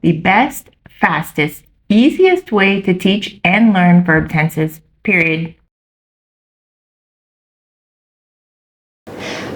the best, fastest, easiest way to teach and learn verb tenses, period.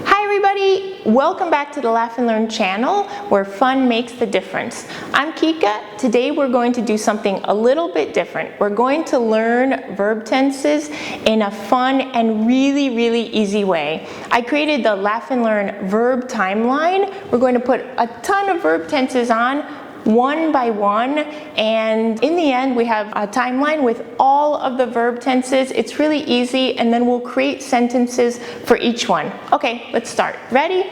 Hi everybody, welcome back to the Laugh and Learn channel where fun makes the difference. I'm Kika. Today we're going to do something a little bit different. We're going to learn verb tenses in a fun and really easy way. I created the Laugh and Learn verb timeline. We're going to put a ton of verb tenses on one by one, and in the end we have a timeline with all of the verb tenses. It's really easy, and then we'll create sentences for each one. Okay, let's start. Ready?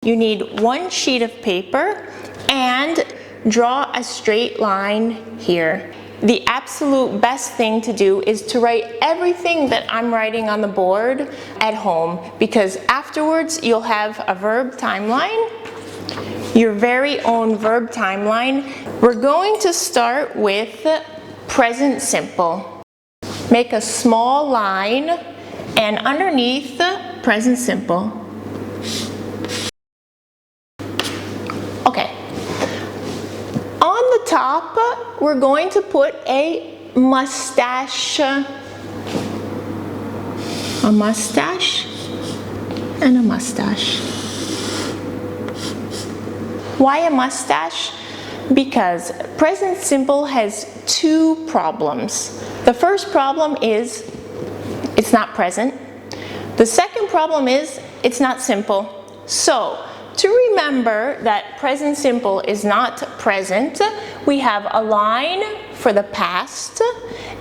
You need one sheet of paper and draw a straight line here. The absolute best thing to do is to write everything that I'm writing on the board at home, because afterwards you'll have a verb timeline, your very own verb timeline. We're going to start with present simple. Make a small line and underneath present simple. Okay. On the top, we're going to put a mustache and a mustache. Why a mustache? Because present simple has two problems. The first problem is it's not present. The second problem is it's not simple. So, to remember that present simple is not present, we have a line for the past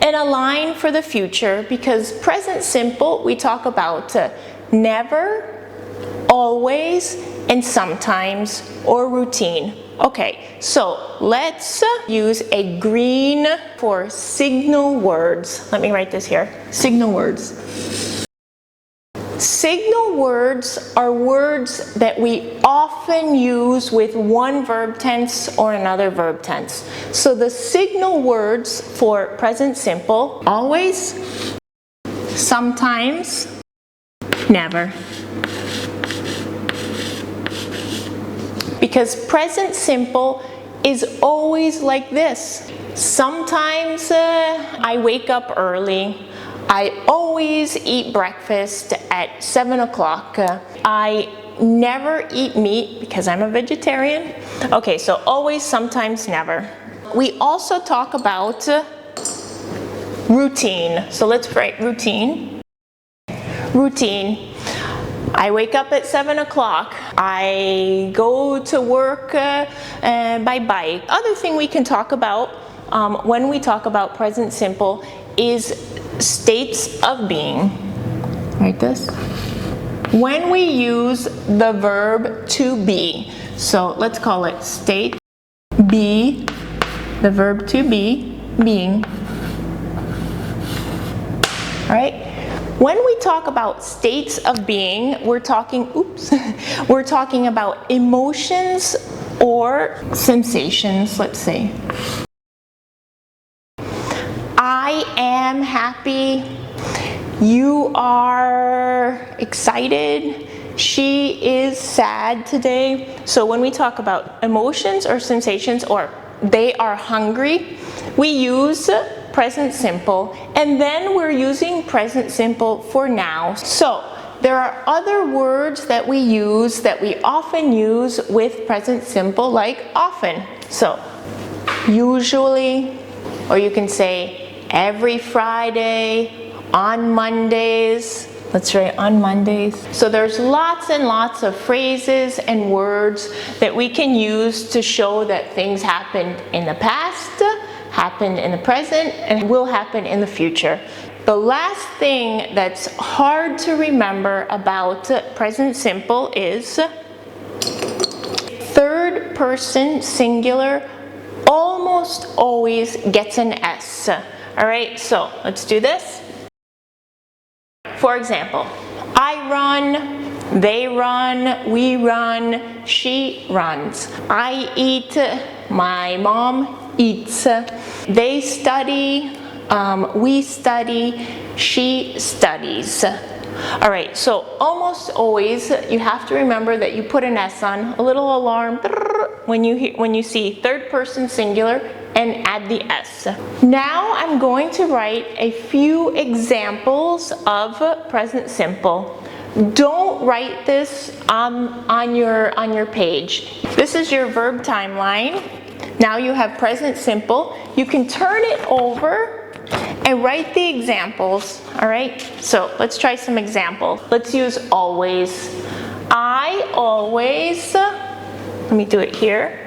and a line for the future, because present simple we talk about never, always, and sometimes, or routine. Okay, so let's use a green for signal words. Let me write this here. Signal words. Signal words are words that we often use with one verb tense or another verb tense. So the signal words for present simple: always, sometimes, never. Because present simple is always like this. Sometimes I wake up early. I always eat breakfast at 7 o'clock. I never eat meat because I'm a vegetarian. Okay, so always, sometimes, never. We also talk about routine. So let's write routine. Routine. I wake up at 7 o'clock. I go to work by bike. Other thing we can talk about when we talk about present simple is states of being. Write this. When we use the verb to be, so let's call it state, be, the verb to be, being. All right? When we talk about states of being, we're talking about emotions or sensations, let's say. I am happy. You are excited. She is sad today. So when we talk about emotions or sensations, or they are hungry, we use present simple, and then we're using present simple for now. So there are other words that we use that we often use with present simple, like often. So usually, or you can say every Friday, on Mondays. Let's write on Mondays. So there's lots and lots of phrases and words that we can use to show that things happened in the past, happened in the present, and will happen in the future. The last thing that's hard to remember about present simple is third person singular almost always gets an S. All right, so let's do this. For example, I run, they run, we run, she runs. I eat, my mom eats. They study, we study, she studies. All right, so almost always you have to remember that you put an S on, a little alarm when you see third person singular, and add the S. Now I'm going to write a few examples of present simple. Don't write this on your page. This is your verb timeline. Now you have present simple. You can turn it over and write the examples, all right? So let's try some examples. Let's use always. I always, let me do it here.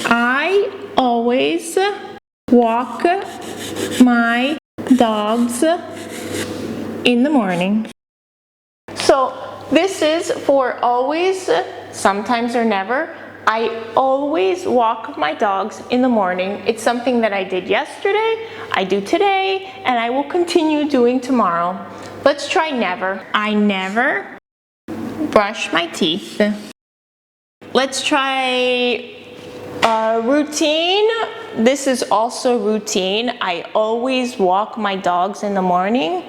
I always walk my dogs in the morning. So this is for always, sometimes or never. I always walk my dogs in the morning. It's something that I did yesterday, I do today, and I will continue doing tomorrow. Let's try never. I never brush my teeth. Let's try routine. This is also routine. I always walk my dogs in the morning.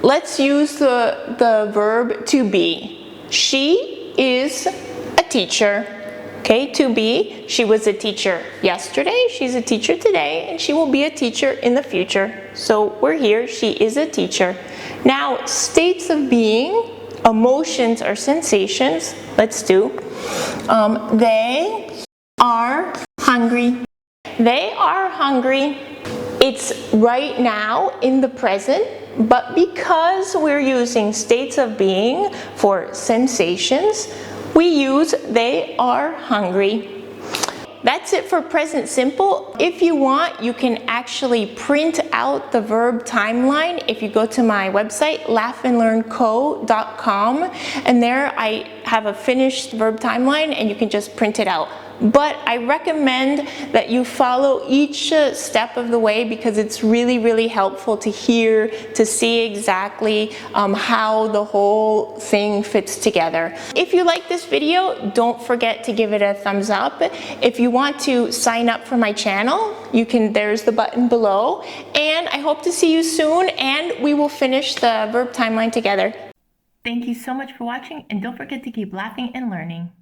Let's use the verb to be. She is a teacher. Okay, to be. She was a teacher yesterday, she's a teacher today, and she will be a teacher in the future. So we're here, she is a teacher. Now, states of being, emotions or sensations, let's do. They are hungry. They are hungry. It's right now in the present, but because we're using states of being for sensations, we use they are hungry. That's it for present simple. If you want, you can actually print out the verb timeline if you go to my website, laughandlearnco.com, and there I have a finished verb timeline and you can just print it out. But I recommend that you follow each step of the way because it's really, really helpful to hear, to see exactly how the whole thing fits together. If you like this video, don't forget to give it a thumbs up. If you want to sign up for my channel, you can, there's the button below. And I hope to see you soon and we will finish the verb timeline together. Thank you so much for watching, and don't forget to keep laughing and learning.